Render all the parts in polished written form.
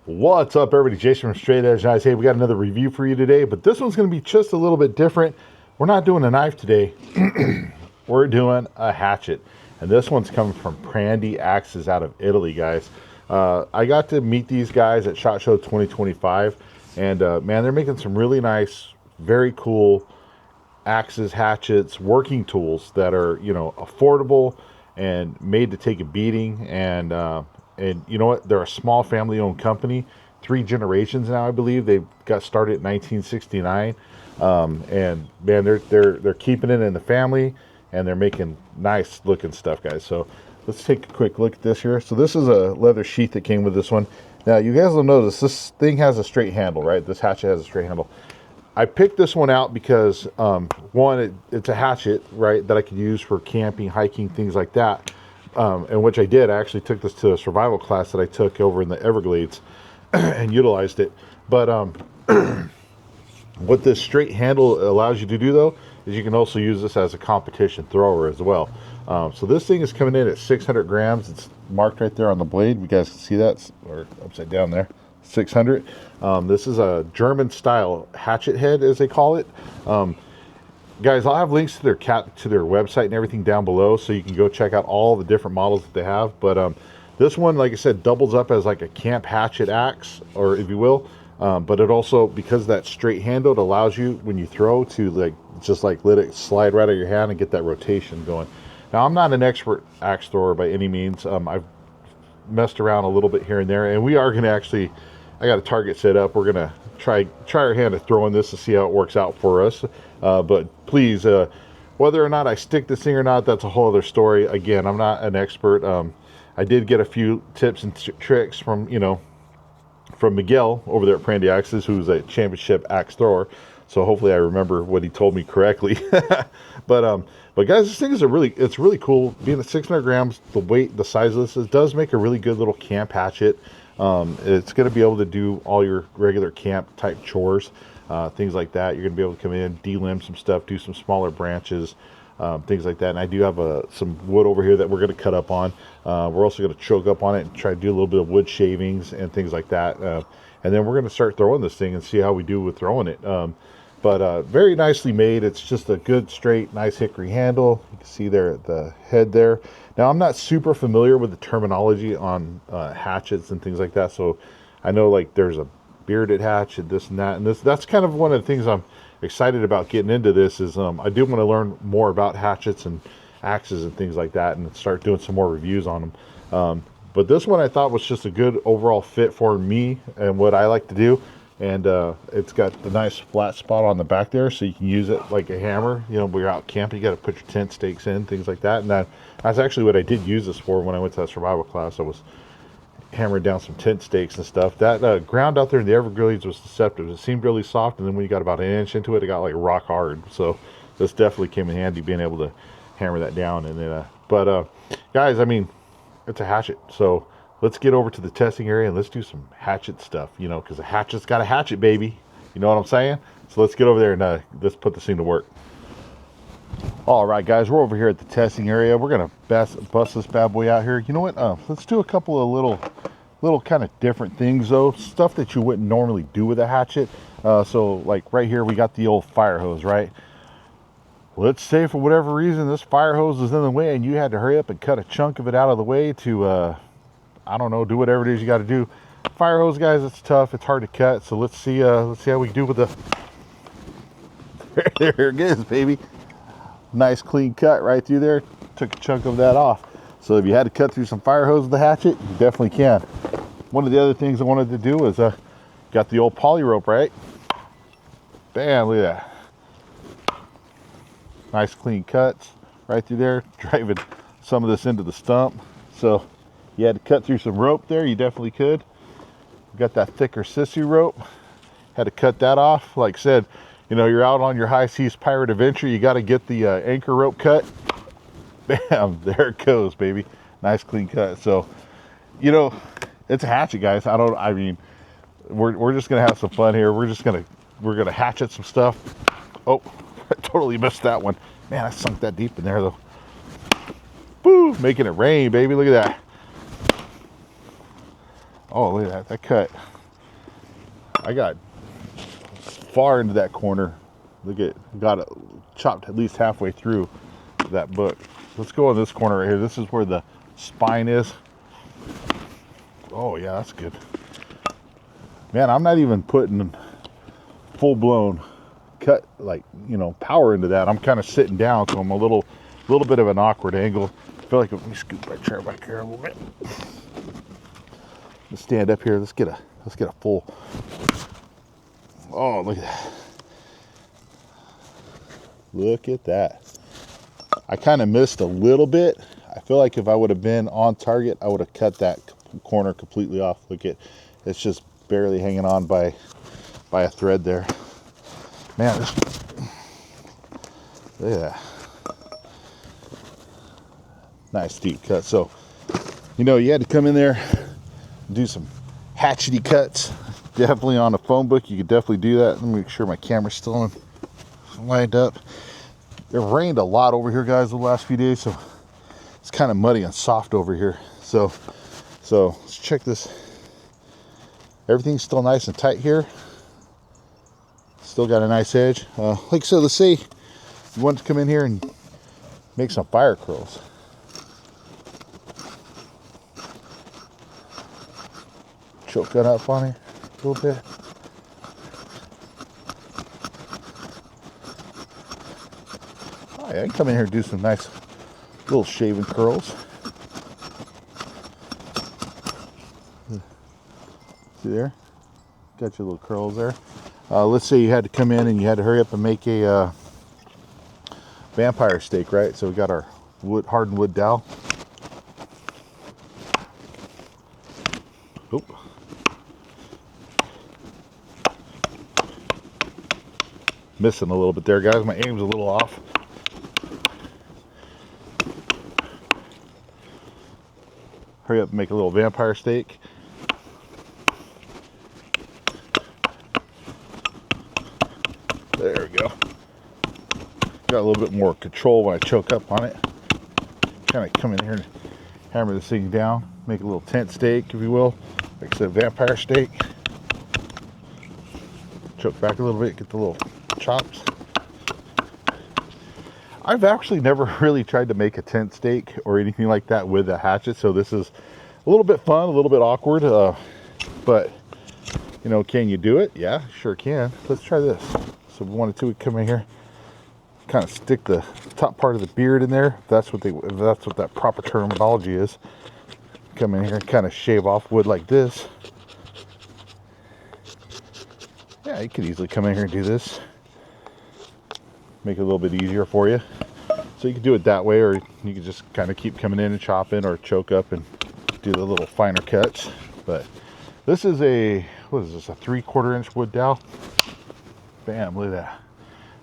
What's up, everybody? Jason from Straight Edge Knives. Hey, we got another review for you today, but this one's going to be just a little bit different. We're not doing a knife today. We're doing a hatchet, and this one's coming from PRANDI Axes out of Italy, guys. I got to meet these guys at SHOT Show 2025, and man, they're making some really nice, very cool axes, hatchets, working tools that are, you know, affordable and made to take a beating. And you know what? They're a small family-owned company, 3 generations now, I believe. They got started in 1969, and man, they're keeping it in the family, and they're making nice-looking stuff, guys. So let's take a quick look at this here. So this is a leather sheath that came with this one. Now, you guys will notice this thing has a straight handle, right? This hatchet has a straight handle. I picked this one out because, one, it's a hatchet, right, that I could use for camping, hiking, things like that. And which I did. I actually took this to a survival class that I took over in the Everglades and utilized it. But what this straight handle allows you to do, though, is you can also use this as a competition thrower as well. So this thing is coming in at 600 grams. It's marked right there on the blade. You guys can see that, or upside down there. 600. This is a German style hatchet head, as they call it. Guys, I'll have links to their website and everything down below, so you can go check out all the different models that they have. But this one, like I said, doubles up as like a camp hatchet axe, or if you will. But it also, because that straight handle, it allows you, when you throw, to just let it slide right out of your hand and get that rotation going. Now, I'm not an expert axe thrower by any means. I've messed around a little bit here and there, and we are going to actually, I got a target set up. We're going to try our hand at throwing this to see how it works out for us. But please, whether or not I stick this thing or not, that's a whole other story. Again, I'm not an expert. I did get a few tips and tricks from, from Miguel over there at PRANDI Axes, who's a championship axe thrower. So hopefully I remember what he told me correctly. But guys, this thing is it's really cool. Being at 600 grams, the weight, the size of this, it does make a really good little camp hatchet. It's going to be able to do all your regular camp type chores, things like that. You're going to be able to come in, delimb some stuff, do some smaller branches, things like that. And I do have some wood over here that we're going to cut up on. We're also going to choke up on it and try to do a little bit of wood shavings and things like that. And then we're going to start throwing this thing and see how we do with throwing it. But very nicely made. It's just a good, straight, nice hickory handle. You can see there the head there. Now, I'm not super familiar with the terminology on hatchets and things like that. So I know there's a bearded hatchet, this and that. And that's kind of one of the things I'm excited about getting into this is I do want to learn more about hatchets and axes and things like that and start doing some more reviews on them. But this one I thought was just a good overall fit for me and what I like to do. And it's got the nice flat spot on the back there, so you can use it like a hammer. When you're out camping, you got to put your tent stakes in, things like that. And that's actually what I did use this for when I went to that survival class. I was hammering down some tent stakes and stuff. That ground out there in the Everglades was deceptive. It seemed really soft, and then when you got about an inch into it, it got rock hard. So this definitely came in handy, being able to hammer that down. And then, guys, I mean, it's a hatchet, so let's get over to the testing area and let's do some hatchet stuff, because a hatchet's got a hatchet, baby. You know what I'm saying? So let's get over there and let's put this thing to work. All right, guys, we're over here at the testing area. We're going to bust this bad boy out here. You know what? Let's do a couple of little kind of different things, though. Stuff that you wouldn't normally do with a hatchet. So, right here, we got the old fire hose, right? Let's say for whatever reason this fire hose is in the way and you had to hurry up and cut a chunk of it out of the way to I don't know, do whatever it is you got to do. Fire hose, guys, it's tough. It's hard to cut. So let's see how we do with the. There it is, baby. Nice clean cut right through there. Took a chunk of that off. So if you had to cut through some fire hose with the hatchet, you definitely can. One of the other things I wanted to do was got the old poly rope, right? Bam! Look at that. Nice clean cuts right through there. Driving some of this into the stump. So you had to cut through some rope there, you definitely could. Got that thicker sissy rope. Had to cut that off. Like I said, you're out on your high seas pirate adventure, you got to get the anchor rope cut. Bam, there it goes, baby. Nice clean cut. So, it's a hatchet, guys. I mean, we're just gonna have some fun here. We're gonna hatchet some stuff. Oh, I totally missed that one. Man, I sunk that deep in there though. Boo, making it rain, baby. Look at that. Oh, look at that. That cut. I got far into that corner. Look at, got it chopped at least halfway through that book. Let's go in this corner right here. This is where the spine is. Oh yeah, that's good. Man, I'm not even putting full-blown cut, like, you know, power into that. I'm kind of sitting down, so I'm a little bit of an awkward angle. I feel like, let me scoot my chair back here a little bit. Let's stand up here. Let's get a full. Oh, look at that. Look at that. I kind of missed a little bit. I feel like if I would have been on target, I would have cut that corner completely off. Look at, it's just barely hanging on by a thread there. Man, look at that. Nice deep cut. So, you know, you had to come in there, do some hatchety cuts. Definitely on a phone book, you could definitely do that. Let me make sure my camera's still lined up. It rained a lot over here, guys, the last few days, so it's kind of muddy and soft over here. So let's check this. Everything's still nice and tight here. Still got a nice edge. Like I said, let's say you want to come in here and make some fire curls. Choke that up on it a little bit. Oh yeah, I can come in here and do some nice little shaven curls. See there? Got your little curls there. Let's say you had to come in and you had to hurry up and make a vampire steak, right? So we got our hardened wood dowel. Oop. Missing a little bit there, guys. My aim's a little off. Hurry up and make a little vampire steak. There we go. Got a little bit more control when I choke up on it. Kind of come in here and hammer this thing down. Make a little tent steak, if you will. Like I said, vampire steak. Choke back a little bit, get the little chops. I've actually never really tried to make a tent steak or anything like that with a hatchet, so this is a little bit fun, a little bit awkward, but you know, can you do it? Yeah, sure can. Let's try this. So we wanted to come in here, kind of stick the top part of the beard in there. If that's what that proper terminology is. Come in here and kind of shave off wood like this. Yeah, you could easily come in here and do this. Make it a little bit easier for you. So you can do it that way, or you can just kind of keep coming in and chopping or choke up and do the little finer cuts. But this is a, what is this, a 3/4 inch wood dowel. Bam, look at that.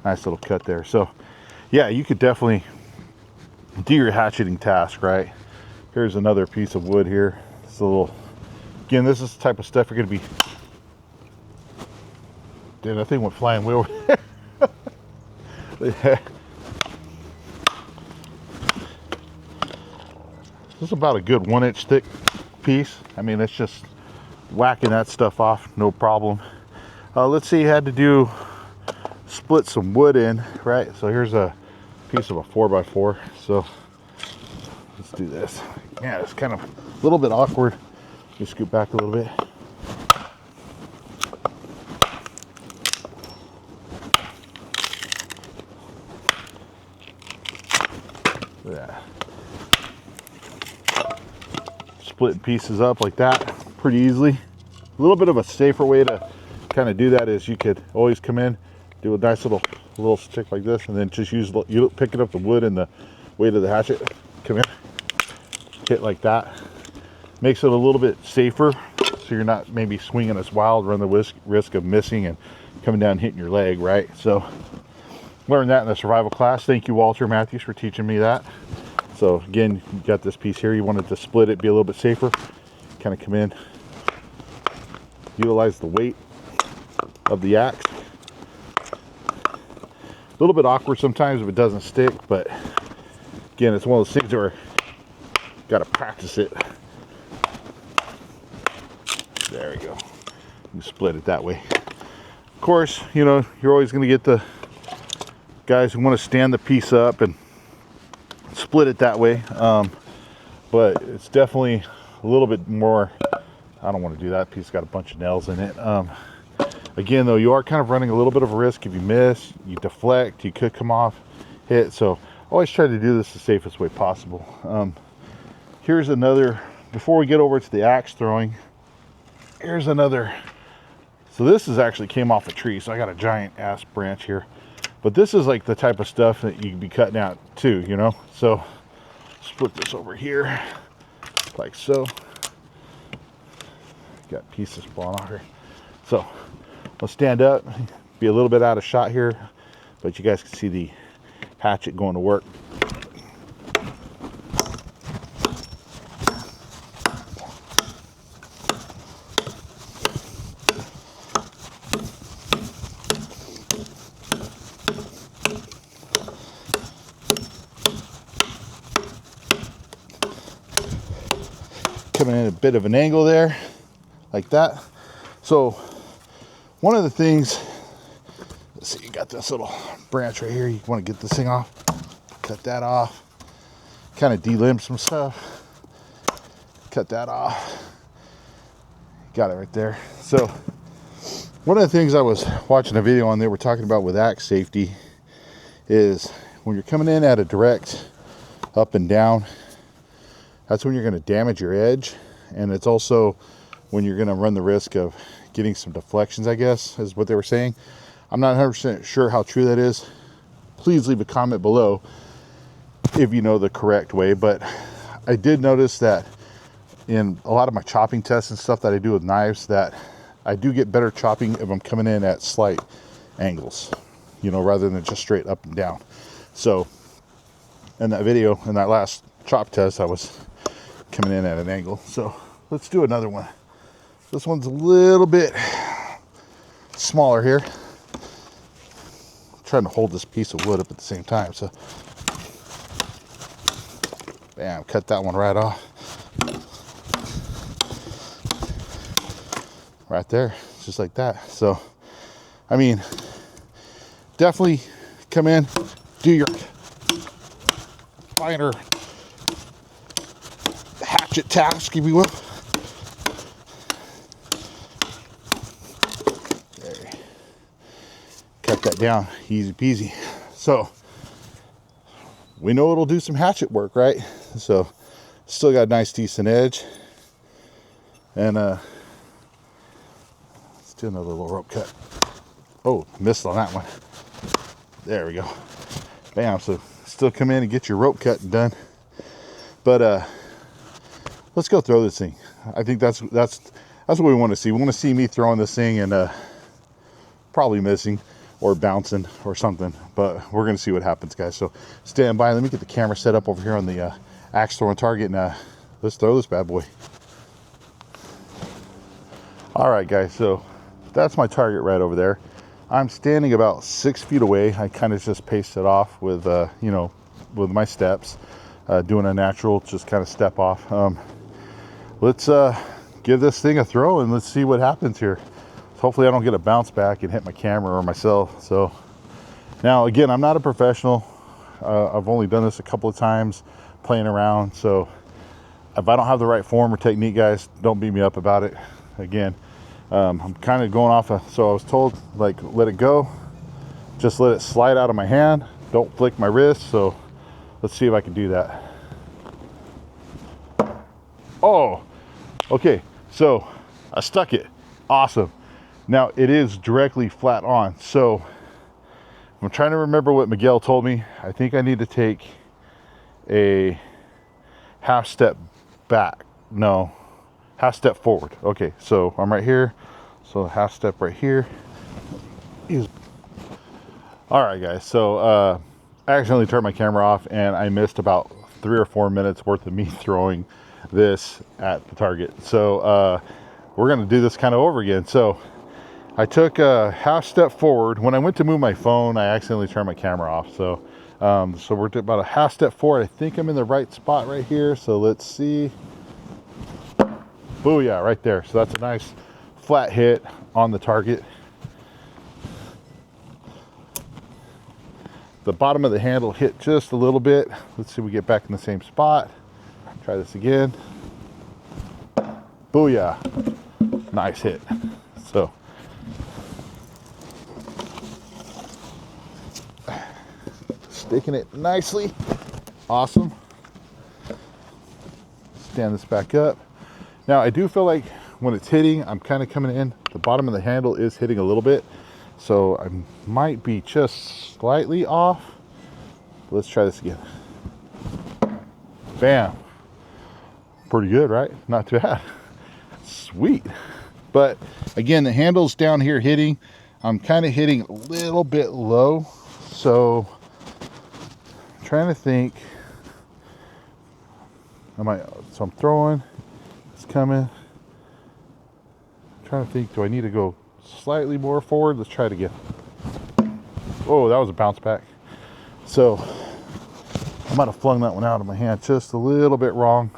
Nice little cut there. So yeah, you could definitely do your hatcheting task, right? Here's another piece of wood here. It's a little, again, this is the type of stuff you're gonna be, dude, that thing went flying way over there. This is about a good 1 inch thick piece. I mean, it's just whacking that stuff off, no problem. Let's say you had to split some wood in, right? So here's a piece of a 4x4. So let's do this. Yeah, it's kind of a little bit awkward. Let me scoot back a little bit. Yeah. Splitting pieces up like that pretty easily. A little bit of a safer way to kind of do that is you could always come in, do a nice little stick like this, and then just use, you picking up the wood and the weight of the hatchet, come in, hit like that. Makes it a little bit safer, so you're not maybe swinging as wild, run the risk of missing and coming down and hitting your leg, right? So learned that in the survival class. Thank you, Walter Matthews, for teaching me that. So again, you got this piece here, you wanted to split it, be a little bit safer, kind of come in, utilize the weight of the axe. A little bit awkward sometimes if it doesn't stick, but again, it's one of those things where you got to practice it. There we go. You split it that way. Of course, you know, you're always going to get the guys who want to stand the piece up and split it that way. But it's definitely a little bit more, I don't want to do that piece, got a bunch of nails in it. Again though, you are kind of running a little bit of a risk. If you miss, you deflect, you could come off, hit. So always try to do this the safest way possible. Here's another, before we get over to the axe throwing, here's another. So this is actually came off a tree, so I got a giant ass branch here. But this is like the type of stuff that you can be cutting out too, you know. So split this over here like so. Got pieces falling off here. So let's stand up, be a little bit out of shot here, but you guys can see the hatchet going to work. Coming in a bit of an angle there, like that. So one of the things, let's see, you got this little branch right here. You want to get this thing off, cut that off, kind of delimb some stuff, cut that off. Got it right there. So one of the things I was watching a video on, they were talking about with axe safety is when you're coming in at a direct up and down, that's when you're going to damage your edge. And it's also when you're going to run the risk of getting some deflections, I guess, is what they were saying. I'm not 100% sure how true that is. Please leave a comment below if you know the correct way. But I did notice that in a lot of my chopping tests and stuff that I do with knives, that I do get better chopping if I'm coming in at slight angles, you know, rather than just straight up and down. So in that video, in that last chop test, I was coming in at an angle. So let's do another one. This one's a little bit smaller here. I'm trying to hold this piece of wood up at the same time. So bam, cut that one right off. Right there, just like that. So I mean, definitely come in, do your finer hatchet task, if you will. There. Cut that down, easy peasy. So we know it'll do some hatchet work, right? So still got a nice decent edge. And let's do another little rope cut. Oh, missed on that one. There we go. Bam. So still come in and get your rope cut done. But let's go throw this thing. I think that's what we want to see. We want to see me throwing this thing and probably missing or bouncing or something. But we're going to see what happens, guys. So stand by. Let me get the camera set up over here on the axe throwing target, and let's throw this bad boy. All right, guys. So that's my target right over there. I'm standing about 6 feet away. I kind of just paced it off with, you know, with my steps, doing a natural, just kind of step off. Let's give this thing a throw and let's see what happens here. Hopefully I don't get a bounce back and hit my camera or myself. So now, again, I'm not a professional. I've only done this a couple of times playing around. So if I don't have the right form or technique, guys, don't beat me up about it. Again, I'm kind of going off so I was told, like, let it go, just let it slide out of my hand, don't flick my wrist. So let's see if I can do that. Oh, okay, so I stuck it. Awesome. Now it is directly flat on. So I'm trying to remember what Miguel told me. I think I need to take a half step back. No, half step forward. Okay, so I'm right here. So half step right here. All right, guys. So I accidentally turned my camera off and I missed about 3 or 4 minutes worth of me throwing this at the target. So we're going to do this kind of over again. So I took a half step forward. When I went to move my phone, I accidentally turned my camera off. So so we're about a half step forward. I think I'm in the right spot right here. So let's see. Booyah, right there. So that's a nice flat hit. on the target. The bottom of the handle hit just a little bit. Let's see if we get back in the same spot. Try this again. Booyah. Nice hit. So sticking it nicely. Awesome. Stand this back up. Now I do feel like when it's hitting, I'm kind of coming in. The bottom of the handle is hitting a little bit. So I might be just slightly off. Let's try this again. Bam. Pretty good, right? Not too bad. Sweet. But again, the handle's down here hitting. I'm kind of hitting a little bit low. So I'm trying to think. So I'm throwing. It's coming. I'm trying to think, do I need to go slightly more forward? Let's try it again. Oh, that was a bounce back. So I might have flung that one out of my hand just a little bit wrong.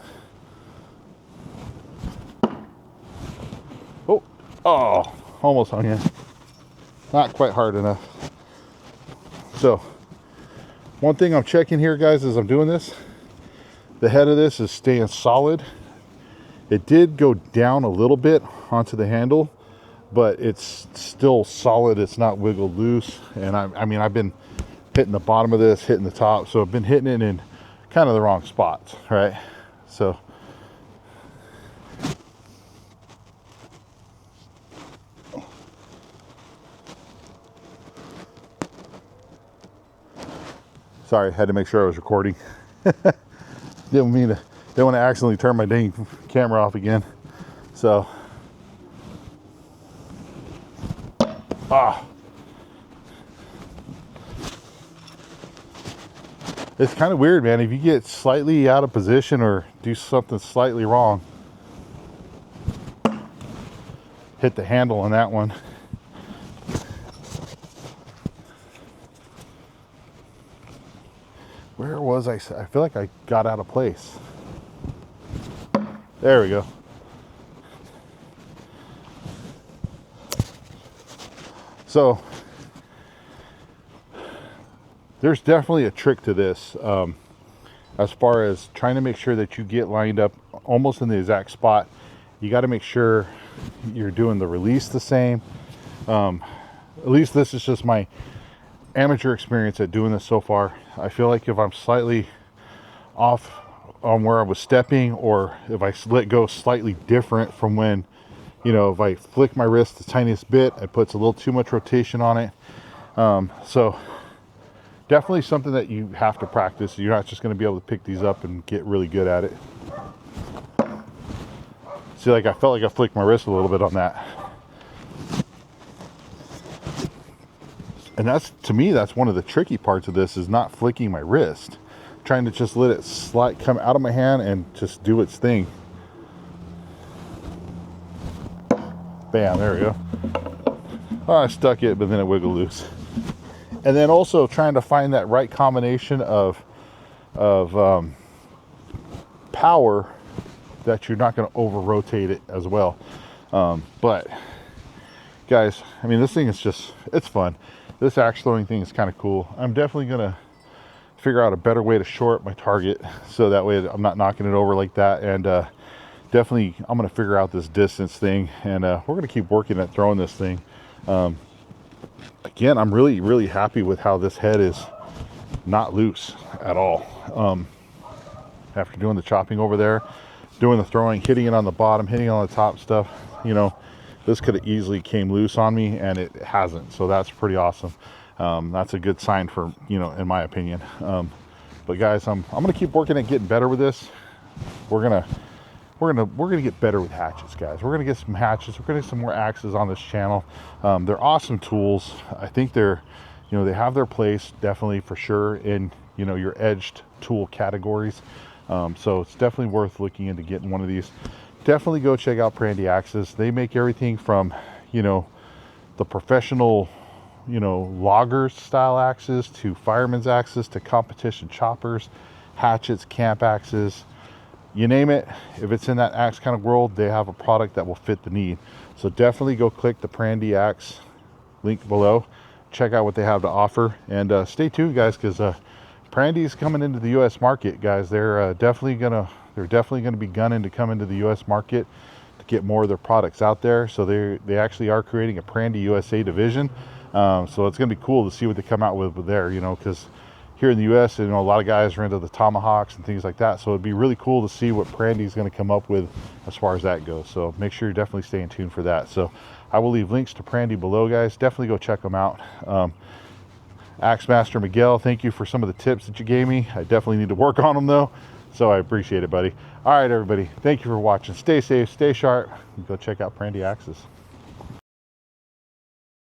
Oh, almost hung in. Not quite hard enough. So one thing I'm checking here, guys, as I'm doing this, the head of this is staying solid. It did go down a little bit onto the handle, but it's still solid. It's not wiggled loose. And I mean, I've been hitting the bottom of this, hitting the top. So I've been hitting it in kind of the wrong spots, right? So sorry, had to make sure I was recording. Didn't want to accidentally turn my dang camera off again. So, it's kind of weird, man. If you get slightly out of position or do something slightly wrong, hit the handle on that one. Where was I? I feel like I got out of place. There we go. So there's definitely a trick to this, as far as trying to make sure that you get lined up almost in the exact spot. You got to make sure you're doing the release the same. At least this is just my amateur experience at doing this so far. I feel like if I'm slightly off on where I was stepping, or if I let go slightly different from when, you know, if I flick my wrist the tiniest bit, it puts a little too much rotation on it. So definitely something that you have to practice. You're not just going to be able to pick these up and get really good at it. See, like I felt like I flicked my wrist a little bit on that. And that's, to me, that's one of the tricky parts of this, is not flicking my wrist. Trying to just let it come out of my hand and just do its thing. Bam, there we go. Oh, I stuck it, but then it wiggled loose. And then also trying to find that right combination of power that you're not going to over rotate it as well. But guys, I mean, this thing is just, it's fun. This axe throwing thing is kind of cool. I'm definitely going to figure out a better way to short my target, so that way I'm not knocking it over like that. And definitely I'm going to figure out this distance thing, and we're going to keep working at throwing this thing. Again, I'm really happy with how this head is not loose at all. After doing the chopping over there, doing the throwing, hitting it on the bottom, hitting it on the top stuff, you know, this could have easily came loose on me, and it hasn't. So that's pretty awesome. That's a good sign for, you know, in my opinion. But guys, I'm going to keep working at getting better with this. We're gonna get better with hatchets, guys. We're gonna get some hatchets. We're gonna get some more axes on this channel. They're awesome tools. I think they're, you know, they have their place definitely for sure in, you know, your edged tool categories. So it's definitely worth looking into getting one of these. Definitely go check out PRANDI Axes. They make everything from, you know, the professional, you know, loggers style axes to fireman's axes to competition choppers, hatchets, camp axes, you name it. If it's in that axe kind of world, they have a product that will fit the need. So definitely go click the Prandi Axe link below, check out what they have to offer, and stay tuned, guys, because Prandi's coming into the U.S. market, guys. They're definitely gonna be gunning to come into the U.S. market to get more of their products out there. So they actually are creating a Prandi USA division. So it's gonna be cool to see what they come out with there, you know, because here in the U.S., you know, a lot of guys are into the tomahawks and things like that. So it'd be really cool to see what Prandi's going to come up with as far as that goes. So make sure you're definitely staying tuned for that. So I will leave links to Prandi below, guys. Definitely go check them out. Axe Master Miguel, thank you for some of the tips that you gave me. I definitely need to work on them though. So I appreciate it, buddy. All right, everybody. Thank you for watching. Stay safe, stay sharp, and go check out Prandi Axes.